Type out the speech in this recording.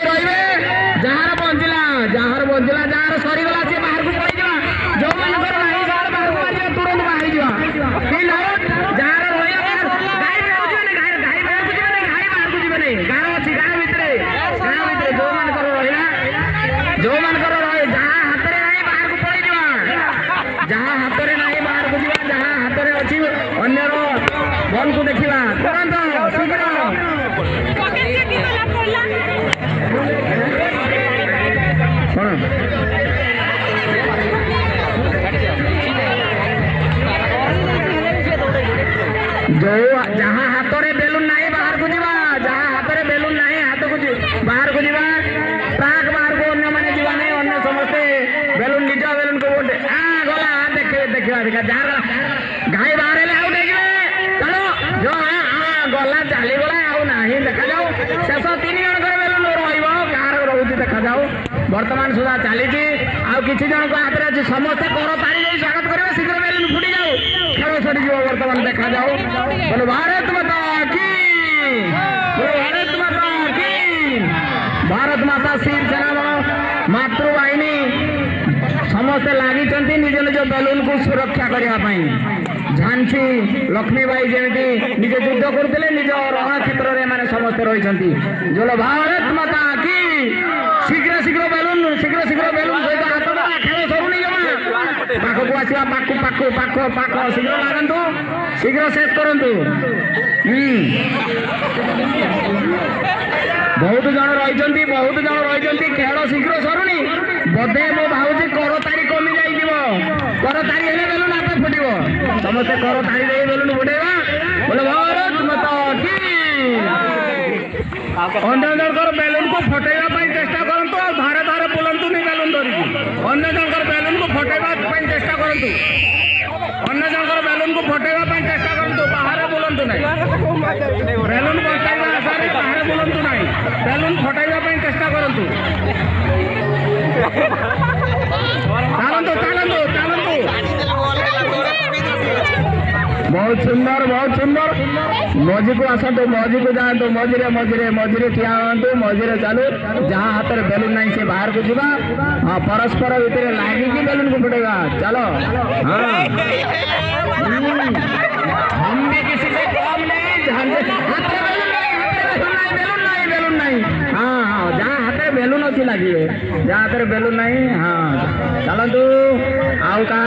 रहिबे jar बंजिला jar सरीगला से बाहर को पड़ी जा जो मन कर नहीं जार बाहर को आ तुरंत बाहर जा फील आउट जार रोया गाय में हो जने गाय बाहर को जीवे नहीं गाय बाहर को जीवे नहीं गाय अछि गाय भितरे जो मन कर रहिला रहे जहां हाथ रे नहीं बाहर को पड़ी जा जहां हाथ रे नहीं बाहर को जीवा जहां हाथ रे अछि अन्य रो बॉल को देखिबा तुरंत शीघ्र जो जहां हाथ रे बेलून नहीं बाहर को जीवा जहां हाथ रे बेलून नहीं हाथ को बाहर को जीवा प्राक बाहर को अन्य माने जीवा नहीं अन्य समस्ते बेलून निजा बेलून को वोट गला देखिवा जार गाय बाहर ले आउट हे चलो जो गला चाली गला आउ नाही देखा जाऊ शेष 3 जन कर बेलून रहिबो कार रहउती देखा जाऊ वर्तमान सुधा चली आउ किछि जन को हाथ रे अछि समस्त कर पारी जाई स्वागत करबे शीघ्र बेलून फुटी जाऊ खेल सरी जीव वर्तमान देखा जाऊ बोलो भारत माता की भारत माता शीर सेना मातृवाहिनी समस्ते लगी निज निज बेलून को सुरक्षा करने झांसी लक्ष्मीबाई जमी निजे युद्ध करते निज रण क्षेत्र में समस्ते रही जो भारत माता की शीघ्र शीघ्र बेलून सहित हाथ खेल सरुनी जमा पाखक आसवा पाख शीघ्र लागंतु शीघ्र शेष करंतु बहुत जन रही खेल शीघ्र सरुनी बोधे मो भावुची कर तारी कमी जाइए कर तारी हेले बेलून आपे फुटब समस्ते कर तारी दे बेलून फुटेबा बोले भारत माता की अन्य जनकर बेलून को फटेबा चेष्टा करंतु धारे धारे बुलंतु नहीं बेलून धरिकी अन्य जनकर बेलून को फटेबा चेष्टा करंतु अन्य जनकर बेलून को फटेबा चेष्टा करंतु बाहर बुलंतु नहीं बेलून बसाइबा आसारे बाहर बुलंतु नहीं बेलून फटाइबा चेष्टा करंतु चालंतु बहुत सुंदर मौजी को आसतु मौजी को जातु मझिरे ठिया हूँ मझिरे चलू जहाँ हाथ में बेलून नहीं से बाहर को जीवा हाँ परस्पर भितर लागिकी बेलून को फुटेगा चलो हाँ हम भी किसी से कम नहीं बेलून नहीं हाँ जहाँ हाथ में बेलून अच्छी लगे जहाँ हाथ में बेलून नहीं हाँ चलतु आउ का